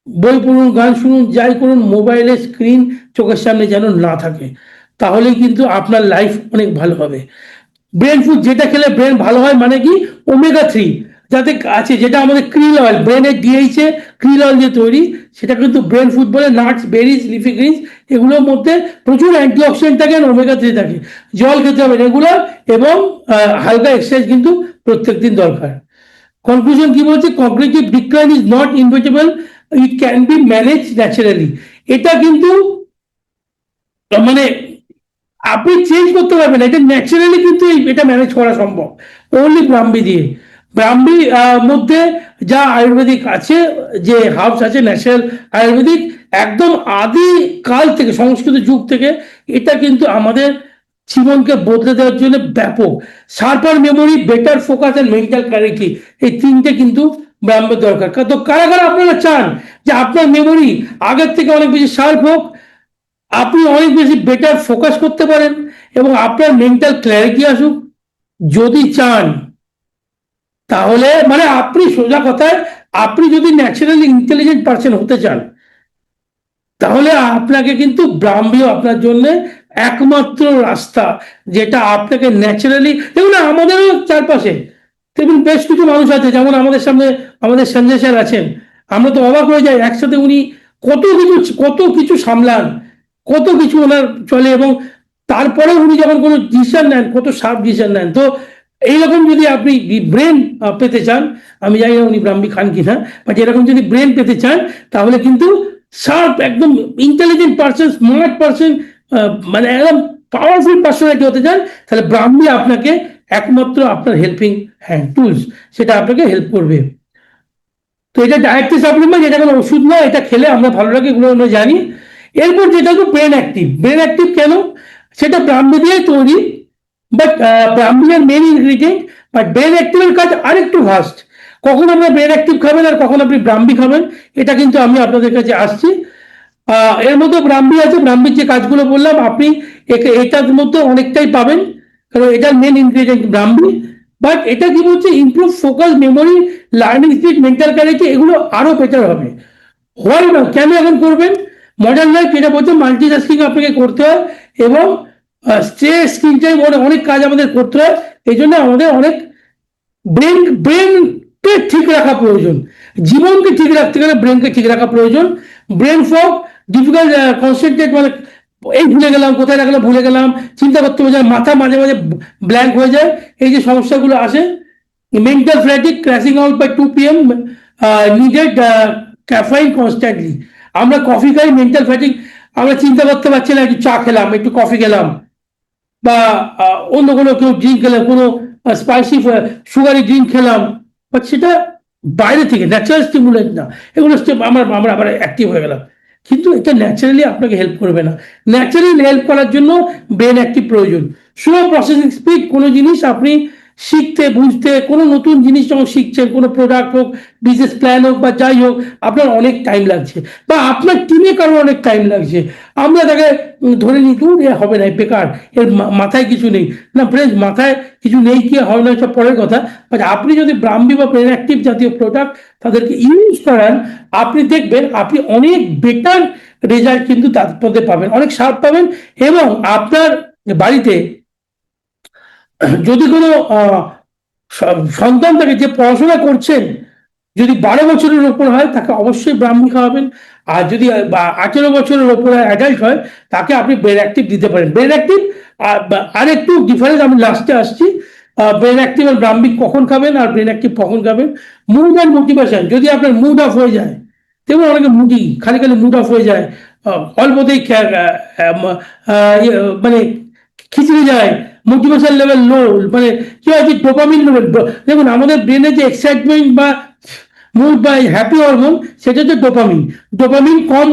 বই পড়ুন, গান শুনুন, যাই করুন, মোবাইলের স্ক্রিন চোখের সামনে যেন না থাকে, তাহলেই কিন্তু আপনার লাইফ অনেক ভালো হবে। ব্রেন ফুড যেটা খেলে ব্রেন ভালো হয়, মানে কি, ওমেগা-3 যাতে আছে, যেটা আমাদের ক্রিল অয়েল, ব্রেনের ডিএইচএ ক্রিল অয়েল দিয়ে তৈরি, সেটা কিন্তু ব্রেন ফুড বলে। নাটস, বেরিজ, লিফি গ্রিনস, এগুলোর মধ্যে প্রচুর অ্যান্টিঅক্সিডেন্ট থাকে, ওমেগা-3 থাকে। জল খেতে হবে রেগুলার এবং হালকা এক্সারসাইজ কিন্তু প্রত্যেকদিন দরকার। কনক্লুশন কি বলছে? Cognitive decline is not inevitable, it can be manage naturally. এটা কিন্তু মানে আপনি চেঞ্জ করতে পারবেন না, এটা ন্যাচারালি কিন্তু এটা ম্যানেজ করা সম্ভব ওনলি ব্রাহ্মী দিয়ে। ব্রাহ্মী মধ্যে যা আয়ুর্বেদিক আছে, যে হার্বস আছে ন্যাচারাল আয়ুর্বেদিক, একদম আদি কাল থেকে, সংস্কৃত যুগ থেকে এটা কিন্তু আমাদের জীবনকে বদলে দেওয়ার জন্য ব্যাপক। Sharper memory, better focus and mental clarity, এই তিনটে কিন্তু ব্রাহ্মের দরকার। তো কারা কারা আপনারা চান যে আপনার মেমোরি আগের থেকে অনেক বেশি শার্প হোক, আপনি অনেক বেশি বেটার ফোকাস করতে পারেন এবং আপনার মেন্টাল ক্ল্যারিটি আসুক? যদি চান তাহলে মানে আপনি সোজা কথায়, আপনি যদি ন্যাচারালি ইন্টেলিজেন্ট পার্সন হতে চান তাহলে আপনাকে কিন্তু ব্রাহ্মীও আপনার জন্য একমাত্র রাস্তা, যেটা আপনাকে ন্যাচারালি। দেখুন আমাদেরও চারপাশে দেখুন বেশ কিছু মানুষ আছে, যেমন আমাদের সামনে আমাদের সঞ্জয় স্যার আছেন, আমরা তো অবাক হয়ে যাই একসাথে উনি কত কিছু সামলান, কত কিছু ওনার চলে, এবং তারপরে উনি যখন কোনো ডিসিশন নেন কত শার্প ডিসিশন নেন। তো এইরকম যদি আপনি ব্রেন পেতে চান, আমি জানি না উনি ব্রাহ্মী খান কিনা, বাট এরকম যদি ব্রেন পেতে চান তাহলে কিন্তু শার্প একদম ইন্টেলিজেন্ট পার্সন, স্মার্ট পার্সন, মানে একদম পাওয়ারফুল পার্সোনালিটি হতে চান, তাহলে ব্রাহ্মী আপনাকে একমাত্র আপনার হেল্পিং হ্যান্ড টুলস, সেটা আপনাকে হেল্প করবে। তো এটা ডায়েটরি সাপ্লিমেন্ট, এটা কোনো ওষুধ নয়, এটা খেলে আমরা ভালো লাগে, এগুলো আমরা জানি। এরপর যেটা হলো ব্রেন অ্যাক্টিভ। ব্রেন অ্যাক্টিভ কেন? সেটা ব্রাহ্মী দিয়ে তৈরি, বাট ব্রাহ্মী এর মেন ইনগ্রিডিয়েন্ট, বাট ব্রেন অ্যাক্টিভের কাজ আরেকটু ভাস্ট। কখন আপনার ব্রেন অ্যাক্টিভ খাবেন আর কখন আপনি ব্রাহ্মী খাবেন, এটা কিন্তু আমি আপনাদের কাছে আসছি। এর মধ্যে ব্রাহ্মী আছে, ব্রাহ্মীর যে কাজগুলো বললাম আপনি এটার মধ্যে অনেকটাই পাবেন, কারণ এটার মেন ইনগ্রিডিয়েন্ট ব্রাহ্মী। বাট এটা কি বলছে, improve focus, memory, learning speed, mental clarity, এগুলো আরো বেটার হবে। হয় না কেন এখন করবেন? মডার্ন লাইফ যেটা বলছে মাল্টিটাস্কিং আপনাকে করতে হয়, এবং স্ট্রেস, স্ক্রিন টাইম, অনেক কাজ আমাদের করতে হয়, এই জন্য আমাদের অনেক ব্রেনকে ঠিক রাখা প্রয়োজন। জীবনকে ঠিক রাখতে গেলে ব্রেনকে ঠিক রাখা প্রয়োজন। ব্রেন ফগ, ডিফিকাল্ট কনসেন্ট্রেট, মানে এই ভুলে গেলাম, কোথায় রাখলাম ভুলে গেলাম, চিন্তা করতে হয়ে যায়, মাথা মাঝে মাঝে ব্ল্যাঙ্ক হয়ে যায়, এই যে সমস্যাগুলো আসে। Mental fatigue, crashing out by 2 PM, needed caffeine constantly. আমরা কফি খাই, মেন্টাল ফ্যাটিক, আমরা চিন্তা করতে পারছি না, একটু চা খেলাম, একটু কফি খেলাম, বা অন্য কোনো কেউ ড্রিঙ্ক খেলাম, কোনো স্পাইসি সুগারি ড্রিঙ্ক খেলাম, বাট সেটা বাইরে থেকে, ন্যাচারাল স্টিমুলেন্ট না, এগুলো আমরা আবার অ্যাক্টিভ হয়ে গেলাম, কিন্তু এটা ন্যাচারালি আপনাকে হেল্প করবে না। ন্যাচারালি হেল্প করার জন্য ব্রেন অ্যাক্টিভ প্রয়োজন। স্লো প্রসেসিং স্পিড, কোনো জিনিস আপনি শিখতে বুঝতে, কোনো নতুন জিনিস যখন শিখছেন, কোনো প্রোডাক্ট হোক, বিজনেস প্ল্যান হোক বা যাই হোক, আপনার অনেক টাইম লাগছে, বা আপনার টিমে কারোর অনেক টাইম লাগছে, আমরা তাকে ধরে নিই দূর এ হবে না, বেকার, এর মাথায় কিছু নেই। না ফ্রেন্ডস, মাথায় কিছু নেই কি হয় না সব পরের কথা, বাট আপনি যদি ব্রাহ্মী বা ব্রেন অ্যাক্টিভ জাতীয় প্রোডাক্ট তাদেরকে ইউজ করান, আপনি দেখবেন আপনি অনেক বেটার রেজাল্ট কিন্তু তার মধ্যে পাবেন, অনেক শার্প পাবেন। এবং আপনার বাড়িতে যদি কোনো সন্তান থাকে যে পড়াশোনা করছেন, যদি 12 বছরের ওপর হয় তাকে অবশ্যই ব্রাহ্মী খাওয়াবেন, আর যদি 18 বছরের ওপর অ্যাডাল্ট হয় তাকে আপনি ব্রেন অ্যাক্টিভ দিতে পারেন। ব্রেন অ্যাক্টিভ আর একটু ডিফারেন্স আমি লাস্টে আসছি। ব্রেন অ্যাক্টিভ আর ব্রাহ্মী কখন খাবেন আর ব্রেন অ্যাক্টিভ কখন খাবেন? মুড অ্যান্ড মোটিভেশন, যদি আপনার মুড অফ হয়ে যায়, দেখুন অনেকে মুডি, খালি খালি মুড অফ হয়ে যায়, অল্পতেই মানে খিচড়ে যায়, মোটিভেশন লেভেল লো, মানে কি হয় যে ডোপামিন লেভেল। দেখুন আমাদের ব্রেনে যে এক্সাইটমেন্ট বা মুড বা হ্যাপি হরমোন, সেটা হচ্ছে ডোপামিন। ডোপামিন কম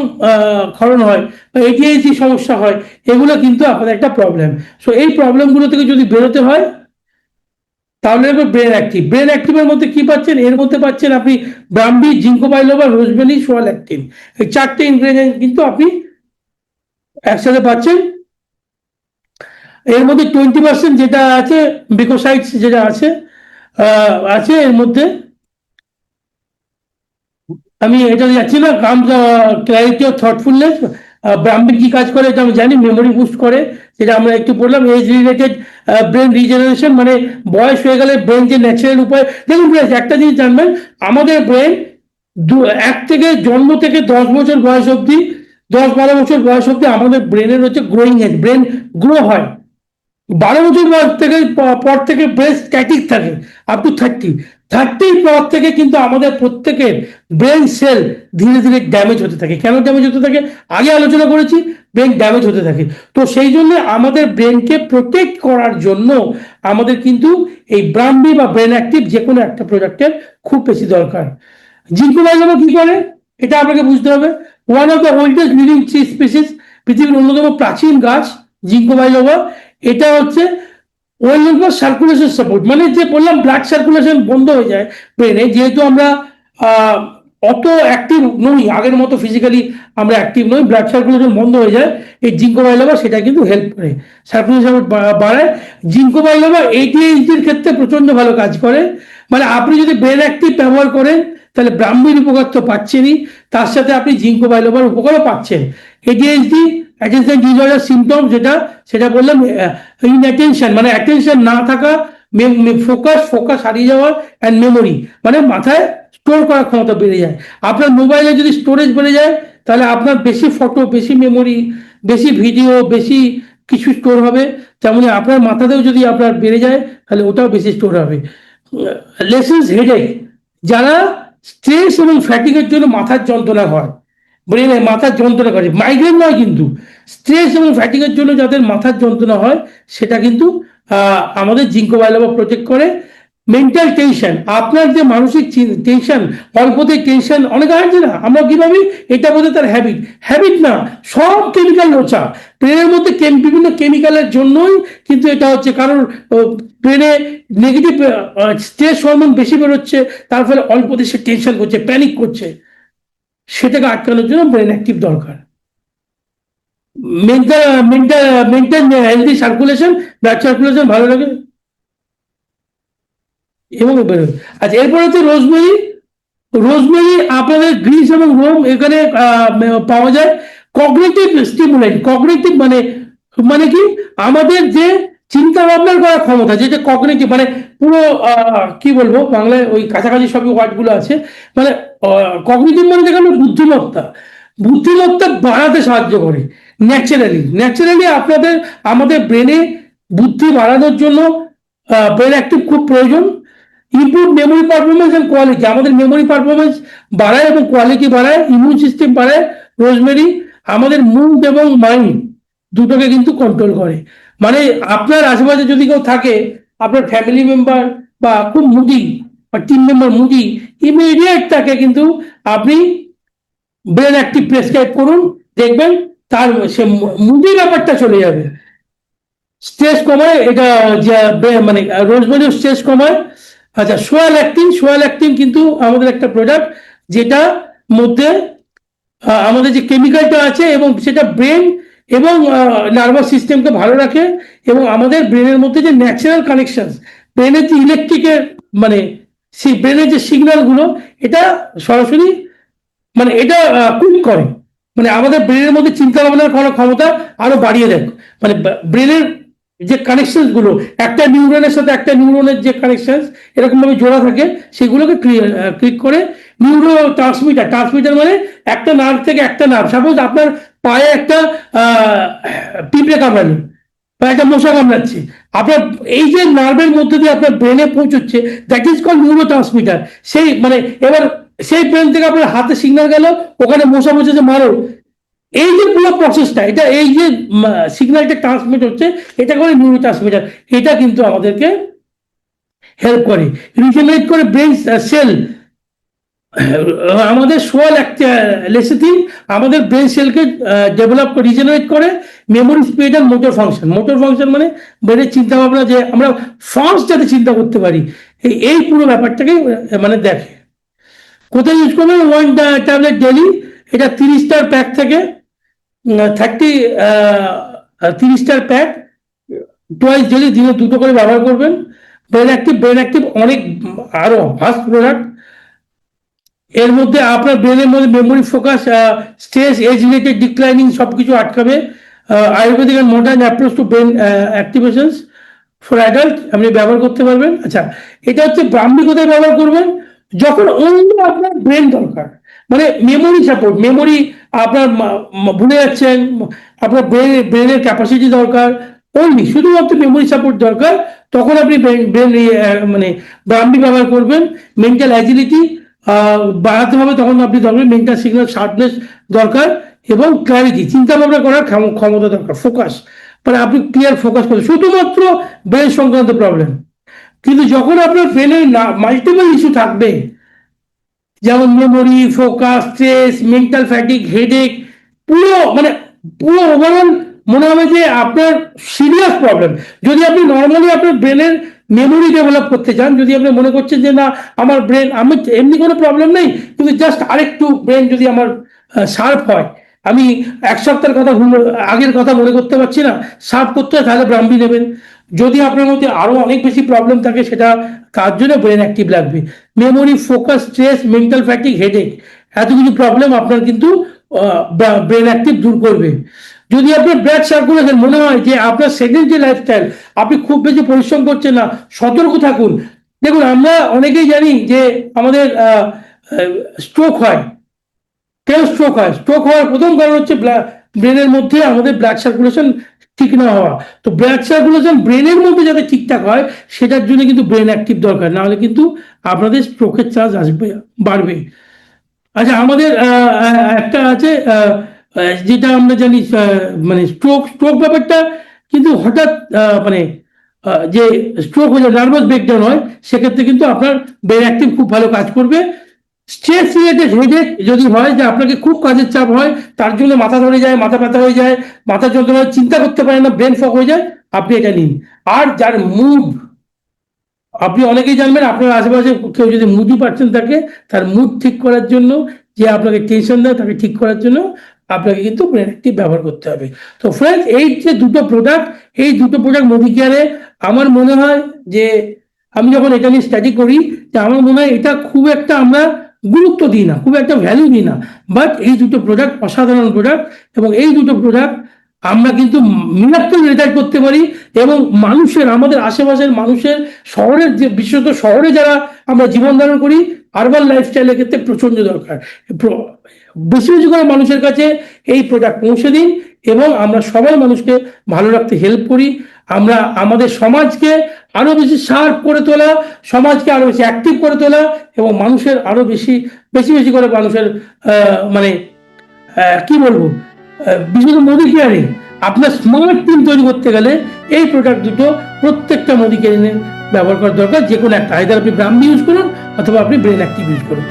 ক্ষরণ হয় বা এডিএইচডি সমস্যা হয়, এগুলো কিন্তু আপনাদের একটা প্রবলেম। সো এই প্রবলেমগুলো থেকে যদি বেরোতে হয় তাহলে ব্রেন অ্যাক্টিভ। ব্রেন অ্যাক্টিভের মধ্যে কি পাচ্ছেন? এর মধ্যে পাচ্ছেন আপনি ব্রাহ্মী, জিঙ্কো বাইলোবা, রোজমেরি, সোয়া ল্যাকটিন, এই 4টে ইনগ্রেডিয়েন্ট কিন্তু আপনি একসাথে পাচ্ছেন। এর মধ্যে 20% যেটা আছে বিকোসাইডস, যেটা আছে আছে এর মধ্যে, আমি এটা যাচ্ছি না, কাম ক্ল্যারিটি অফ থটফুলনেস। ব্রাহ্মী কি কাজ করে এটা আমি জানি, মেমোরি বুস্ট করে, যেটা আমরা একটু বললাম। এজ রিলেটেড ব্রেন রিজেনারেশন, মানে বয়স হয়ে গেলে ব্রেন যে ন্যাচারাল উপায়। দেখুন একটা জিনিস জানবেন, আমাদের ব্রেন এক থেকে জন্ম থেকে 10 বছর বয়স অবধি, 10-12 বছর বয়স অবধি আমাদের ব্রেনের হচ্ছে গ্রোয়িং এজ, ব্রেন গ্রো হয়। 12 বছর পর থেকে ব্রেন স্ট্যাটিক থাকে আপ টু 30 পর থেকে কিন্তু আমাদের প্রত্যেকের ব্রেন সেল ধীরে ধীরে ড্যামেজ হতে থাকে। কেন ড্যামেজ হতে থাকে আগে আলোচনা করেছি, ব্রেন ড্যামেজ হতে থাকে। তো সেই জন্য আমাদের ব্রেনকে প্রোটেক্ট করার জন্য আমাদের কিন্তু এই ব্রাহ্মী বা ব্রেন অ্যাক্টিভ যে কোনো একটা প্রোডাক্টের খুব বেশি দরকার। জিঙ্কো বাইলোবা কি করে এটা আপনাকে বুঝতে হবে। One of the oldest living tree species, পৃথিবীর অন্যতম প্রাচীন গাছ জিঙ্কো বাইলোবা। এটা হচ্ছে ওয়েল ফর সার্কুলেশন সাপোর্ট, মানে যে বললাম ব্লাড সার্কুলেশন বন্ধ হয়ে যায় ব্রেনে, যেহেতু আমরা অত অ্যাক্টিভ নই আগের মতো, ফিজিক্যালি আমরা অ্যাক্টিভ নই, ব্লাড সার্কুলেশন বন্ধ হয়ে যায়, এই জিঙ্কো বাইলোবা সেটা কিন্তু হেল্প করে, সার্কুলেশন বাড়ায়। জিঙ্কো বাইলোবা ADHDর ক্ষেত্রে প্রচন্ড ভালো কাজ করে। মানে আপনি যদি ব্রেন অ্যাক্টিভ ব্যবহার করেন তাহলে ব্রাহ্মীর উপকার তো পাচ্ছেনই, তার সাথে আপনি জিঙ্কো বাইলোবার উপকারও পাচ্ছেন। ADHD অ্যাটেনশন ডিসঅর্ডার সিমটম যেটা, সেটা বললাম ইনঅ্যাটেনশন, মানে অ্যাটেনশন না থাকা, ফোকাস হারিয়ে যাওয়া, অ্যান্ড মেমোরি, মানে মাথায় স্টোর করার ক্ষমতা বেড়ে যায়। আপনার মোবাইলে যদি স্টোরেজ বেড়ে যায় তাহলে আপনার বেশি ফটো, বেশি মেমোরি, বেশি ভিডিও, বেশি কিছু স্টোর হবে। তেমনি আপনার মাথাতেও যদি আপনার বেড়ে যায় তাহলে ওটাও বেশি স্টোর হবে। লেসেন্স হেডেক, যারা স্ট্রেস এবং ফ্যাটিকের জন্য মাথার যন্ত্রণা হয়, ব্রেনে মাথার যন্ত্রণা করে, মাইগ্রেন নয় কিন্তু স্ট্রেস এবং ফ্যাটিকের জন্য যাদের মাথার যন্ত্রণা হয় সেটা কিন্তু আমাদের জিঙ্কো বাইলোবা প্রোটেক্ট করে। মেন্টাল টেনশন, আপনার যে মানসিক টেনশন, অল্পতে টেনশন অনেক আছে না, আমরা কি ভাবি এটা বোধহয় তার হ্যাবিট না, সব কেমিক্যাল লোচা ব্রেনের মধ্যে, বিভিন্ন কেমিক্যালের জন্যই কিন্তু এটা হচ্ছে। কারণ ব্রেনে নেগেটিভ স্ট্রেস হরমোন বেশি বেরোচ্ছে, তার ফলে অল্পতে সে টেনশন করছে, প্যানিক করছে, সেটাকে আটকানোর জন্য ব্রেন অ্যাক্টিভ দরকার। Mental healthy circulation, blood circulation ভালো লাগে এবং আচ্ছা, এরপরে হচ্ছে রোজমেরি। আপনাদের গ্রিস এবং রোম এখানে পাওয়া যায়। কগনিটিভ স্টিমুলেন্ট, কগনিটিভ মানে মানে কি আমাদের যে চিন্তা ভাবনার করার ক্ষমতা, যেটা কগনিটিভ মানে পুরো কি বলবো বাংলায় ওই কাছাকাছি সবই ওয়ার্ড গুলো আছে। মানে কগনিটিভ মানে যেখানে বুদ্ধিমত্তা বাড়াতে সাহায্য করে। ন্যাচারালি আমাদের ব্রেনে বুদ্ধি বাড়ানোর জন্য ব্রেন অ্যাক্টিভ খুব প্রয়োজন। Improve memory performance and quality, আমাদের মেমোরি পারফরমেন্স বাড়ায় এবং কোয়ালিটি বাড়ায়, ইমিউন সিস্টেম বাড়ায় রোজমেরি। আমাদের মুড এবং মাইন্ড দুটোকে কিন্তু কন্ট্রোল করে। মানে আপনার আশেপাশে যদি কেউ থাকে, আপনার ফ্যামিলি মেম্বার বা খুব মুডি বা টিম মেম্বার মুডি, ইমিডিয়েট তাকে কিন্তু আপনি ব্রেন অ্যাক্টিভ প্রেসক্রাইব করুন, দেখবেন তার সে মুডি ব্যাপারটা চলে যাবে, স্ট্রেস কমায় এটা, মানে রোজমেরি স্ট্রেস কমায়। আচ্ছা, সোয়াল অ্যাক্টিন কিন্তু আমাদের একটা প্রোডাক্ট, যেটা মধ্যে আমাদের যে কেমিক্যালটা আছে এবং সেটা ব্রেন এবং নার্ভাস সিস্টেমকে ভালো রাখে, এবং আমাদের ব্রেনের মধ্যে যে ন্যাচারাল কানেকশন, ব্রেনের যে ইলেকট্রিকের মানে সেই ব্রেনের যে সিগন্যালগুলো, এটা সরাসরি মানে এটা কুইক করে, মানে আমাদের ব্রেনের মধ্যে চিন্তা ভাবনার করার ক্ষমতা আরো বাড়িয়ে দেয়। মানে ব্রেনের যে কানেকশন গুলো, একটা নিউরনের সাথে একটা নিউরনের যে কানেকশন এরকম ভাবে জোড়া থাকে, সেগুলোকে ক্লিক করে নিউরো ট্রান্সমিটার মানে একটা নার্ভ থেকে একটা নার্ভ, সাপোজ আপনার পায়ে একটা পিঁপড়ে কামড়ালো বা একটা মশা কামড়াচ্ছে, আপনার এই যে নার্ভের মধ্যে দিয়ে আপনার ব্রেনে পৌঁছচ্ছে, that is call neuro transmitter. সেই মানে এবার সেই ব্রেন থেকে আপনার হাতে সিগন্যাল গেল, ওখানে মশা বসেছে মারো, এই যে পুরো প্রসেসটা, এটা এই যে সিগন্যালটা ট্রান্সমিট হচ্ছে, এটা করে নিউরো ট্রান্সমিটার, এটা কিন্তু আমাদেরকে হেল্প করে, রিজেনারেট করে ব্রেন সেল। আমাদের লেসিথিন আমাদের ব্রেন সেলকে ডেভেলপ করে, রিজেনারেট করে, মেমোরি স্পিড আর মোটর ফাংশন মানে ব্রেনের চিন্তা ভাবনা, যে আমরা ফাস্ট যাতে চিন্তা করতে পারি, এই পুরো ব্যাপারটাকে মানে দেখে। কোথায় ইউজ করবেন? 1 ট্যাবলেট ডেলি, এটা 30টার প্যাক থেকে 30টার প্যাক টোয়াইস ডেলি, দিনে 2টো করে ব্যবহার করবেন। ব্রেন অ্যাক্টিভ অনেক আরো ফাস্ট প্রোডাক্ট। এর মধ্যে আপনার ব্রেনের মধ্যে memory, focus, stress, age related declining সবকিছু আটকাবে। Ayurvedic and modern approach to brain activations for adult আপনি ব্যবহার করতে পারবেন। আচ্ছা, এটা হচ্ছে ব্রাহ্মী কোথায় ব্যবহার করবেন? যখন অন্য আপনার ব্রেন দরকার, মানে মেমোরি সাপোর্ট, মেমোরি আপনার ভুলে যাচ্ছেন, আপনার ব্রেনের ক্যাপাসিটি দরকার, অনলি শুধুমাত্র মেমোরি সাপোর্ট দরকার, তখন আপনি ব্রেন মানে ব্রাহ্মী ব্যবহার করবেন। মেন্টাল অ্যাজিলিটি বাড়াতে হবে, তখন আপনি দরকার মেন্টাল সিগন্যাল শার্পনেস দরকার, এবং ক্ল্যারিটি, চিন্তা ভাবনা করার ক্ষমতা দরকার, ফোকাস, মানে আপনি ক্লিয়ার ফোকাস করবেন শুধুমাত্র ব্রেন সংক্রান্ত প্রবলেম। কিন্তু যখন আপনার ব্রেনের মাল্টিপল ইস্যু থাকবে, যেমন memory, focus, stress, mental fatigue, headache, পুরো মানে পুরো ওভারঅল মনে হবে যে আপনার সিরিয়াস প্রবলেম। যদি আপনি নর্মালি আপনার ব্রেনের মেমোরি ডেভেলপ করতে চান, যদি আপনি মনে করছেন যে না আমার ব্রেন, আমি এমনি কোনো প্রবলেম নেই, কিন্তু জাস্ট আরেকটু ব্রেন যদি আমার শার্প হয়, আমি এক সপ্তাহের কথা আগের কথা মনে করতে পারছি না, শার্প করতে হয়, তাহলে ব্রাহ্মী নেবেন। যদি আপনার মধ্যে আরো অনেক বেশি প্রবলেম থাকে, সেটা তার জন্য ব্রেন অ্যাক্টিভ লাগবে। Memory, focus, stress, mental fatigue, headache, এত কিছু প্রবলেম আপনার কিন্তু ব্রেন অ্যাক্টিভ দূর করবে। যদি আপনার ব্লাড সার্কুলেশন মনে হয় যে আপনার সেডেন্টারি লাইফস্টাইল, আপনি খুব বেশি পরিশ্রম করছেন না, সতর্ক থাকুন। দেখুন, আমরা অনেকেই জানি যে আমাদের স্ট্রোক হয়। কেন স্ট্রোক হয়? স্ট্রোক হওয়ার প্রথম কারণ হচ্ছে ব্রেনের মধ্যে আমাদের ব্লাড সার্কুলেশন ঠিক না হওয়া। তো ব্লাড সার্কুলেশন ব্রেনের মধ্যে যাতে ঠিকঠাক হয়, সেটার জন্য কিন্তু ব্রেন অ্যাক্টিভ দরকার, নাহলে কিন্তু আপনাদের স্ট্রোকের চান্স আসবে, বাড়বে। আচ্ছা, আমাদের একটা আছে যেটা আমরা জানি, মানে স্ট্রোক স্ট্রোক ব্যাপারটা কিন্তু হঠাৎ মানে যে স্ট্রোক হয়ে যায়, নার্ভাস ব্রেকডাউন হয়, সেক্ষেত্রে কিন্তু আপনার ব্রেন অ্যাক্টিভ খুব ভালো কাজ করবে। স্ট্রেস রিলেটেড হেডেক যদি হয়, যে আপনাকে খুব কাজের চাপ হয়, তার জন্য মাথা ধরে যায়, মাথা ব্যথা হয়ে যায়, মাথা যন্ত্রণা, চিন্তা করতে পারেন না, ব্রেন ফগ হয়ে যায়, আপনি এটা নিন। আর যার মুড, আপনি অনেকেই জানবেন আপনার আশেপাশে কেউ যদি মুডি পার্সন থাকে, তার মুড ঠিক করার জন্য, যে আপনাকে টেনশন দেয়, তাকে ঠিক করার জন্য আপনাকে কিন্তু ব্রেন অ্যাক্টিভ ব্যবহার করতে হবে। তো ফ্রেন্ডস, এই যে দুটো প্রোডাক্ট, এই দুটো প্রোডাক্ট মোদিকেয়ারে, আমার মনে হয় যে আমি যখন এটা নিয়ে স্টাডি করি, যে আমার মনে হয় এটা খুব একটা আমরা গুরুত্ব দিই না, খুব একটা ভ্যালু দিই না, বাট এই দুটো প্রোডাক্ট অসাধারণ প্রোডাক্ট, এবং এই দুটো প্রোডাক্ট আমরা কিন্তু মিরাক্কেল রেজাল্ট করতে পারি। এবং মানুষের, আমাদের আশেপাশের মানুষের, শহরের, যে বিশেষত শহরে যারা আমরা জীবন ধারণ করি, আরবান লাইফস্টাইলের ক্ষেত্রে প্রচন্ড দরকার। বেশি বেশি করে মানুষের কাছে এই প্রোডাক্ট পৌঁছে দিন, এবং আমরা সবাই মানুষকে ভালো রাখতে হেল্প করি। আমরা আমাদের সমাজকে আরো বেশি শার্প করে তোলা, সমাজকে আরো বেশি অ্যাক্টিভ করে তোলা, এবং মানুষের আরো বেশি বেশি বেশি করে মানুষের মানে কি বলবো, বিশেষ মোদি কেয়ারে আপনার স্মার্ট টিম তৈরি করতে গেলে এই প্রোডাক্ট দুটো প্রত্যেকটা মোদি কেয়ারে ব্যবহার করা দরকার। যে কোনো একটা, আইদার আপনি ব্রাহ্মী ইউজ করুন, অথবা আপনি ব্রেন অ্যাক্টিভ ইউজ করুন।